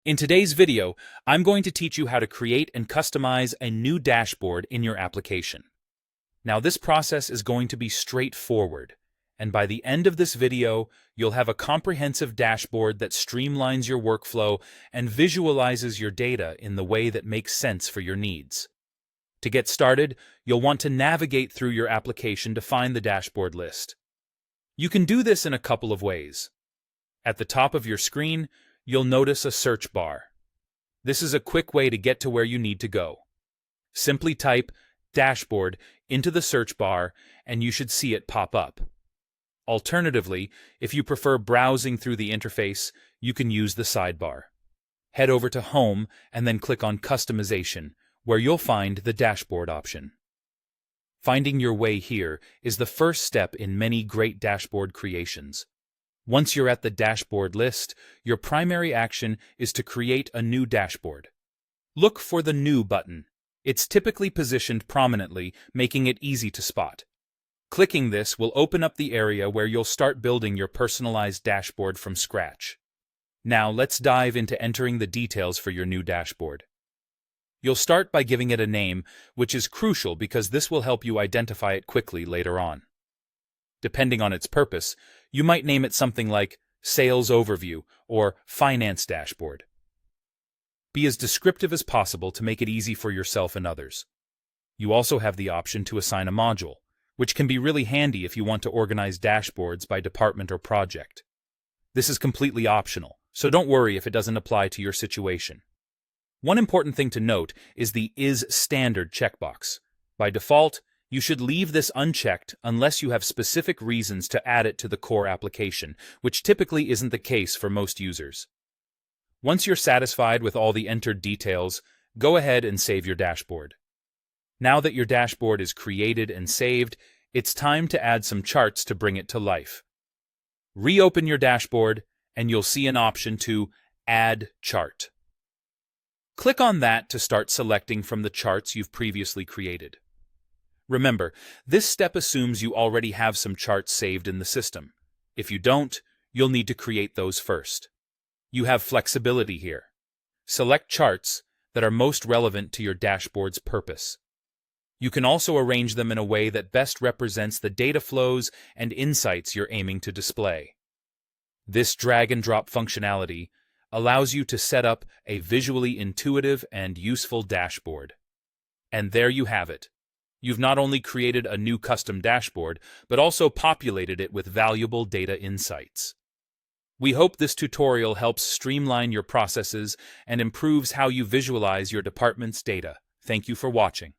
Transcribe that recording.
In today's video, I'm going to teach you how to create and customize a new dashboard in your application. Now, this process is going to be straightforward, and by the end of this video, you'll have a comprehensive dashboard that streamlines your workflow and visualizes your data in the way that makes sense for your needs. To get started, you'll want to navigate through your application to find the dashboard list. You can do this in a couple of ways. At the top of your screen, you'll notice a search bar. This is a quick way to get to where you need to go. Simply type "dashboard" into the search bar and you should see it pop up. Alternatively, if you prefer browsing through the interface, you can use the sidebar. Head over to Home and then click on Customization, where you'll find the dashboard option. Finding your way here is the first step in many great dashboard creations. Once you're at the dashboard list, your primary action is to create a new dashboard. Look for the New button. It's typically positioned prominently, making it easy to spot. Clicking this will open up the area where you'll start building your personalized dashboard from scratch. Now let's dive into entering the details for your new dashboard. You'll start by giving it a name, which is crucial because this will help you identify it quickly later on. Depending on its purpose, you might name it something like Sales Overview or Finance Dashboard. Be as descriptive as possible to make it easy for yourself and others. You also have the option to assign a module, which can be really handy if you want to organize dashboards by department or project. This is completely optional, so don't worry if it doesn't apply to your situation. One important thing to note is the Is Standard checkbox. By default, you should leave this unchecked unless you have specific reasons to add it to the core application, which typically isn't the case for most users. Once you're satisfied with all the entered details, go ahead and save your dashboard. Now that your dashboard is created and saved, it's time to add some charts to bring it to life. Reopen your dashboard, and you'll see an option to Add Chart. Click on that to start selecting from the charts you've previously created. Remember, this step assumes you already have some charts saved in the system. If you don't, you'll need to create those first. You have flexibility here. Select charts that are most relevant to your dashboard's purpose. You can also arrange them in a way that best represents the data flows and insights you're aiming to display. This drag-and-drop functionality allows you to set up a visually intuitive and useful dashboard. And there you have it. You've not only created a new custom dashboard, but also populated it with valuable data insights. We hope this tutorial helps streamline your processes and improves how you visualize your department's data. Thank you for watching.